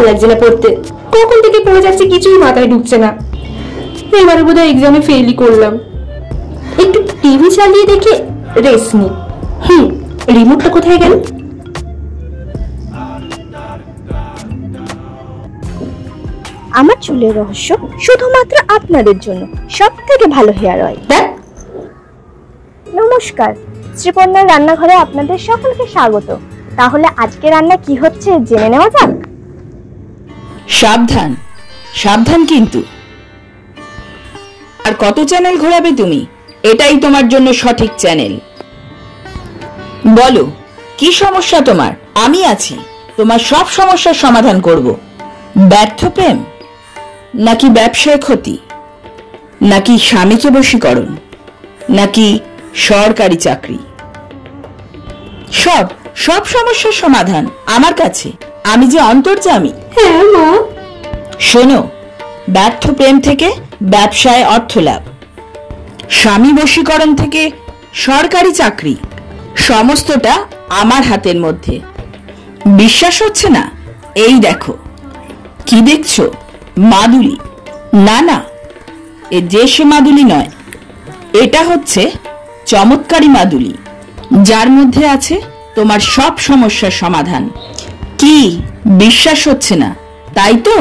ভালো লাগছে না পড়তে, কখন থেকে পড়ে যাচ্ছে কিছুই মাথায় ঢুকছে না। এবারে বোধহয় এক্সামে ফেলই করলাম। একটু টিভি চালিয়ে দেখে রেস্ট নি। রিমোটটা কোথায় গেল? আমার চুলের রহস্য শুধুমাত্র আপনাদের জন্য, সব থেকে ভালো হেয়ার অয়েল। নমস্কার, শ্রীপর্ণার রান্নাঘরে আপনাদের সকলকে স্বাগত। তাহলে আজকে রান্না কি হচ্ছে জেনে নেওয়া যাক। সাবধান সাবধান কিন্তু। আর কত চ্যানেল ঘোরাবে তুমি? এটাই তোমার জন্য সঠিক চ্যানেল। বলো কি সমস্যা তোমার? আমি আছি, তোমার সব সমস্যার সমাধান করব। ব্যর্থ প্রেম, নাকি ব্যবসায় ক্ষতি, নাকি স্বামীকে বশীকরণ, নাকি সরকারি চাকরি? সব সব সমস্যার সমাধান আমার কাছে। আমি যে অন্তর্যামী। হ্যাঁ মা। শোনো, ব্যর্থ প্রেম থেকে ব্যবসায় অর্থ লাভ, স্বামী বশীকরণ থেকে সরকারি চাকরি, সমস্তটা আমার হাতের মধ্যে। বিশ্বাস হচ্ছে না? এই দেখো। কি দেখছো? মাদুলি। না না, এ যে সে মাদুলি নয়, এটা হচ্ছে চমৎকারী মাদুলি, যার মধ্যে আছে তোমার সব সমস্যার সমাধান। কি বিশ্বাস হচ্ছে না, তাই তো?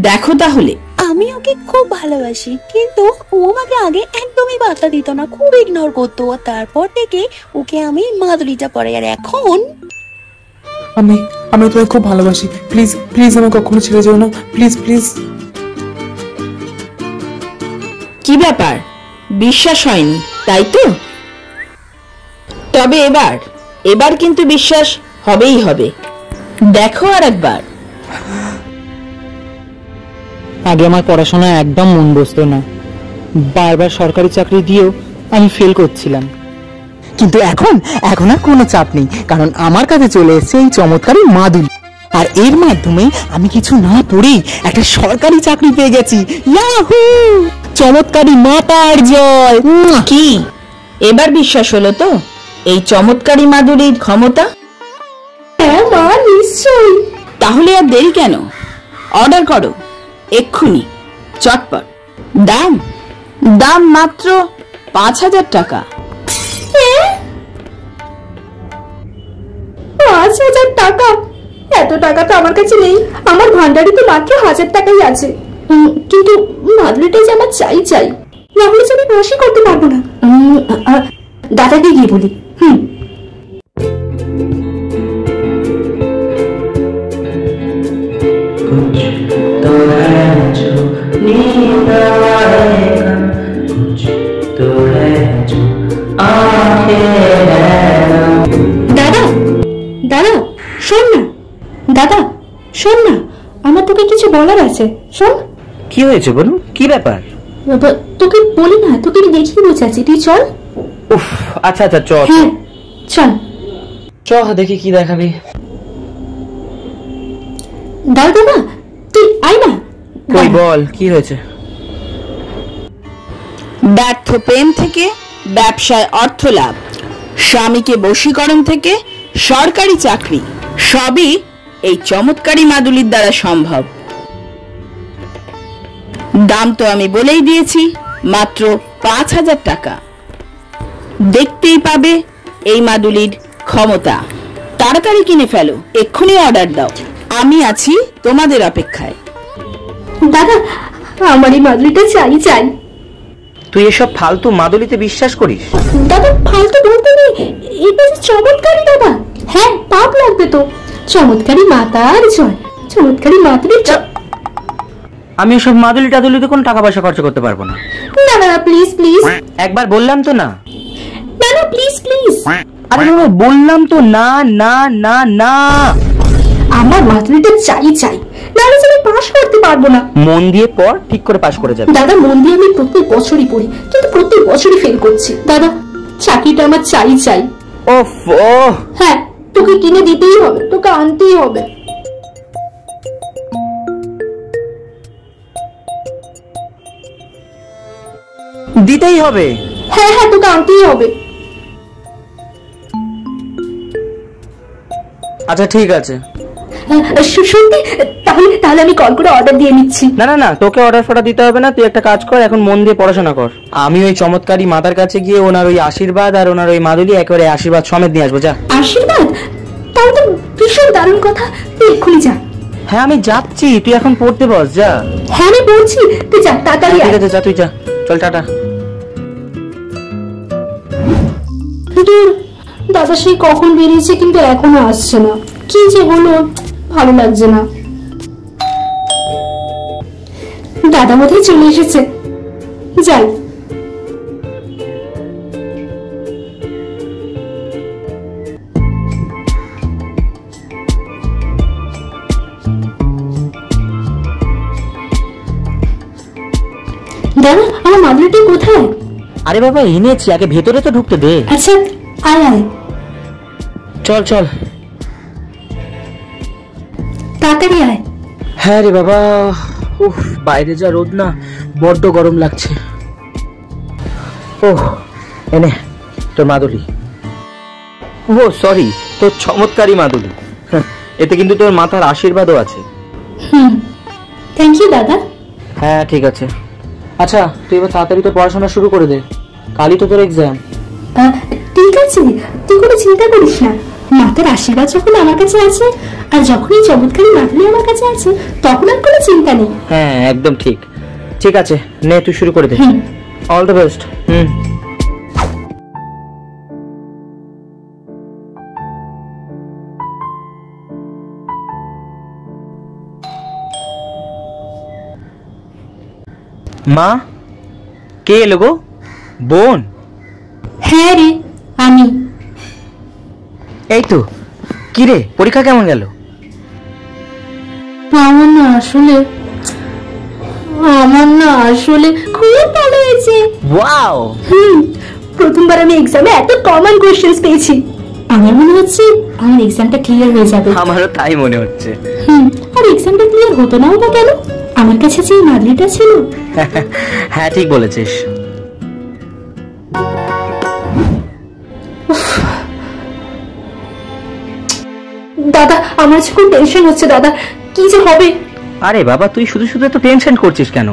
দেখো তাহলে। আমি ওকে খুব ভালোবাসি, কিন্তু ও আমাকে আগে একদমই বার্তা দিত না, খুব ইগনোর করতো। তারপর থেকে ওকে আমি মাদুলিটা পরে, আর এখন আমি তোমায় খুব ভালোবাসি। প্লিজ প্লিজ আমাকে কখনো ছেড়ে যেও না, প্লিজ প্লিজ। কি ব্যাপার, বিশ্বাস হয়নি তাই তো? তবে এবার কিন্তু বিশ্বাস হবেই হবে। দেখো আর একবার। আগে আমার পড়াশোনায় একদম মন বসতো না, বারবার সরকারি চাকরি দিয়েও আমি ফেল করছিলাম। কিন্তু এখন আর কোনো চাপ নেই, কারণ আমার কাছে চলে এসেছে এই চমৎকারী মাদুলি, আর এর মাধ্যমে আমি কিছু না পড়েই একটা সরকারি চাকরি পেয়ে গেছি। ইয়াহু! চমৎকারী মাতার জয়। কি এবার বিশ্বাস হলো তো এই চমৎকারী মাদুলির ক্ষমতা? হ্যাঁ মা, নিশ্চয়ই। তাহলে আর দেরি কেন? অর্ডার করো এক্ষুনি, চটপট। দাম মাত্র ৫,০০০ টাকা। ৫,০০০ টাকা? এত টাকা তো আমার কাছে নেই। আমার ভান্ডারে তো মাত্র ১,০০০ টাকাই আছে। কিন্তু মাদুলিটা যে আমার চাই, না হলে যে আমি বসই করতে পারবো না। দাদাকে গিয়ে বলি। দাদা শোন না, দাদা শোন না, আমার তোকে কিছু বলার আছে, শোন। কি হয়েছে বলুন, কি ব্যাপার? তোকে বলি না, তোকে আমি দেখিয়ে বোঝাচ্ছি, তুই চল। উফ, আচ্ছা চল। হ্যাঁ চল। দেখি কি দেখাবি। দাদা তুই আয় না। কই বল, কি হয়েছে? ব্যর্থ প্রেম থেকে ব্যবসায় অর্থ লাভ, স্বামীকে বশীকরণ থেকে সরকারি চাকরি, সবই এই চমৎকারী মাদুলির দ্বারা সম্ভব। দাম তো আমি বলেই দিয়েছি, মাত্র ৫,০০০ টাকা। দেখতেই পাবে এই মাদুলির ক্ষমতা। তাড়াতাড়ি কিনে ফেলো, এক্ষুনি অর্ডার দাও। আমি আছি তোমাদের অপেক্ষায়। দাদা আমার এই মাদুলিটা চাই। তুই এসব ফালতু মাদুলিতে বিশ্বাস করিস? দাদা ফালতু বলতে নেই, এটা চমৎকারী দাদা। হ্যাঁ, পাপ লাগবে তো। চমৎকারী মাতার জয়, চমৎকারী মাদুলির জয়। আমি এসব মাদুলি টাদুলিতে কোনো টাকা পয়সা খরচ করতে পারবো না। না প্লিজ প্লিজ। একবার বললাম তো না। না প্লিজ প্লিজ। আরে বাবা, বললাম তো না না না না। আমার মাদুলিটা চাই, নাহলে আমি পাস করতে পারবো না। মন দিয়ে পড়, ঠিক করে পাস করে যাবে। দাদা মন দিয়ে আমি প্রত্যেক বছরই পড়ি, কিন্তু প্রত্যেক বছরই ফেল করছি। দাদা চাকরিটা আমার চাই। ওফ। হ্যাঁ, তোকে কিনে দিতেই হবে, তোকে আনতেই হবে। দিতেই হবে। হ্যাঁ তোকে আনতেই হবে। আচ্ছা ঠিক আছে। সত্যি তাহলে তাহলে আমি কল করে অর্ডার দিয়ে নিচ্ছি। না না না, তোকে অর্ডার ফটা দিতে হবে না, তুই একটা কাজ কর, এখন মন দিয়ে পড়াশোনা কর। আমি ওই চমৎকারী মাতার কাছে গিয়ে ওনার ওই আশীর্বাদ আর ওনার ওই মাদুলি একেবারে আশীর্বাদ সমেত নিয়ে আসবো। যা। আশীর্বাদ? তাহলে তো ভীষণ দারুণ কথা, তুই এক্ষুনি যা। হ্যাঁ আমি যাচ্ছি, তুই এখন পড়তে বস। যা। হ্যাঁ আমি বলছি, তুই যা তাড়াতাড়ি। ঠিক আছে, যা তুই যা, চল টাটা। দাদা সেই কখন বেরিয়েছে কিন্তু এখনো আসছে না, কি যে হলো ভালো লাগছে না। দাদা বোধহয় চলে এসেছে, যাই। দাদা আমার মাদুরিটা কোথায়? আরে বাবা এনেছি, আগে ভেতরে তো ঢুকতে দে। আচ্ছা আয় আয়, চল চল তাড়াতাড়ি আয়। হ্যাঁ রে বাবা, উফ বাইরে যা রোদ না, বড্ড গরম লাগছে। ওহ এনে তোর মাদুলি। ও সরি, তোর চমৎকারী মাদুলি। এতে কিন্তু তোর মাথার আশীর্বাদও আছে। থ্যাংক ইউ দাদা। হ্যাঁ ঠিক আছে। আচ্ছা তুই এবার তাড়াতাড়ি তোর পড়াশোনা শুরু করে দে, কালই তো তোর এক্সাম। ঠিক আছে, তুই কোনো চিন্তা করিস না। মাতার আশীর্বাদ যখন আমার কাছে আছে আর যখন এই চমৎকারী মাদুলি আমার কাছে আছে তখন আর কোনো চিন্তা নেই। হ্যাঁ একদম ঠিক। ঠিক আছে নে তুই শুরু করে দে। All the best. মা কে এলো গো? বোন? হ্যাঁ রে আমি। এই তো। কি রে পরীক্ষা কেমন গেল? আমার না আসলে খুব ভালো হয়েছে। ওয়াও। প্রথমবার আমি এক্সামে এত কমন কোশ্চেন্স পেয়েছি। আমার মনে হচ্ছে আমার এক্সামটা ক্লিয়ার হয়ে যাবে। আমারও তাই মনে হচ্ছে। আর এক্সামটা ক্লিয়ার হতো না ওটা কেন? আমার কাছে যে মাদুলিটা ছিল। হ্যাঁ ঠিক বলেছিস। দাদা আমার খুব টেনশন হচ্ছে দাদা, কি যে হবে। আরে বাবা তুই শুধু শুধু এত টেনশন করছিস কেন?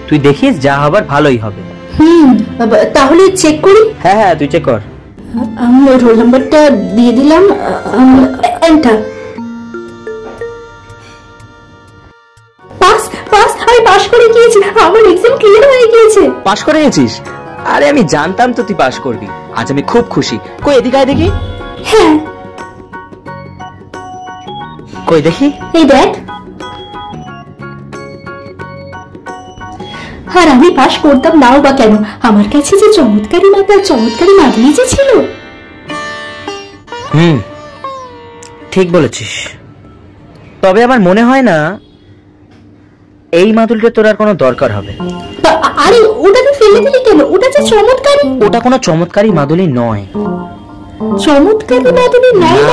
তুই দেখিস যা হবার ভালোই হবে। তাহলে চেক করি। হ্যাঁ হ্যাঁ তুই চেক কর। আমি রোল নাম্বারটা দিয়ে দিলাম, এন্টার। পাস পাস, আমি পাস করে গিয়েছি, আমার এক্সাম ক্লিয়ার হয়ে গিয়েছে। পাস করে গেছিস? আরে আমি জানতাম তো তুই পাস করবি, আজ আমি খুব খুশি। কই এদিকে আয় দেখি। হ্যাঁ কই দেখি। এই দেখ। আর আমি পাস করতাম নাও বা কেন, আমার কাছে যে চমৎকারী মাতার চমৎকারী মাদুলি যে ছিল। ঠিক বলেছিস, তবে আমার মনে হয় না এই মাদুলিটা তোর আর কোনো দরকার হবে। আরে ওটাকে ফেলে দিলি কেন? ওটা যে চমৎকারী। ওটা কোনো চমৎকারী মাদুলি নয়। চমৎকারী মাদুলি নয়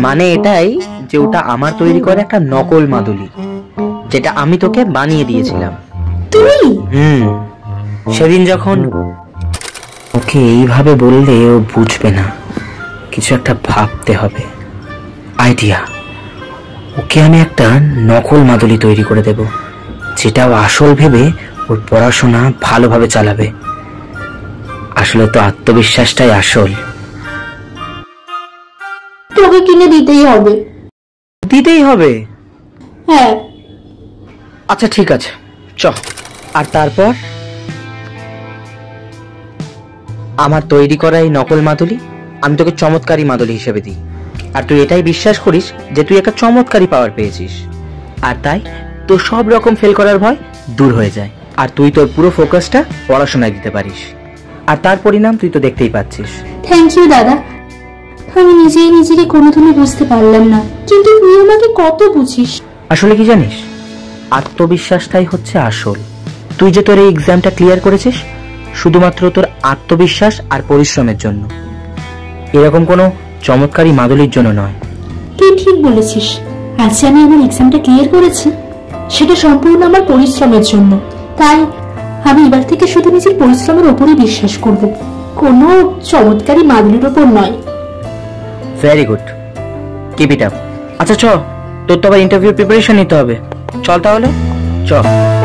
মানে এটাই যে ওটা আমার তৈরি করা একটা নকল মাদুলি, যেটা আমি তোকে বানিয়ে দিয়েছিলাম। তুই? সেদিন যখন ওকে এইভাবে বললে ও বুঝবে না, কিছু একটা ভাবতে হবে। আইডিয়া, ওকে আমি একটা নকল মাদুলি তৈরি করে দেব, যেটা ও আসল ভেবে ওর পড়াশোনা ভালোভাবে চালাবে। আসলে তো আত্মবিশ্বাসটাই আসল। তোকে কিনে দিতেই হবে। দিতেই হবে? হ্যাঁ। আচ্ছা ঠিক আছে চ। আর তারপর আমার তৈরি করা এই নকল মাদুলি আমি তোকে চমৎকারী মাদুলি হিসেবে দিই, আর তুই এটাই বিশ্বাস করিস যে তুই একটা চমৎকারী পাওয়ার পেয়েছিস, আর তাই তোর সব রকম ফেল করার ভয় দূর হয়ে যায়, আর তুই তোর পুরো ফোকাসটা পড়াশোনায় দিতে পারিস। আর তার পরিণাম তুই তো দেখতেই পাচ্ছিস। থ্যাংক ইউ দাদা, আমি নিজেই নিজেকে কোনোদিনই বুঝতে পারলাম না, কিন্তু তুই আমাকে কত বুঝিস। আসলে কি জানিস, আত্মবিশ্বাসটাই হচ্ছে আসল। তুই যে তোর এই এক্সামটা ক্লিয়ার করেছিস শুধুমাত্র তোর আত্মবিশ্বাস আর পরিশ্রমের জন্য, এরকম কোনো চমৎকারী মাদুলির জন্য নয়। তুই ঠিক বলেছিস, আজ আমি আমার এক্সামটা ক্লিয়ার করেছি সেটা সম্পূর্ণ আমার পরিশ্রমের জন্য। তাই আমি এবার থেকে শুধু নিজের পরিশ্রমের উপরই বিশ্বাস করব, কোনো চমৎকারী মাদুলির উপর নয়। Very good, keep it up. আচ্ছা চ, তোর তো আবার ইন্টারভিউ প্রিপারেশন নিতে হবে। চল তাহলে, চল।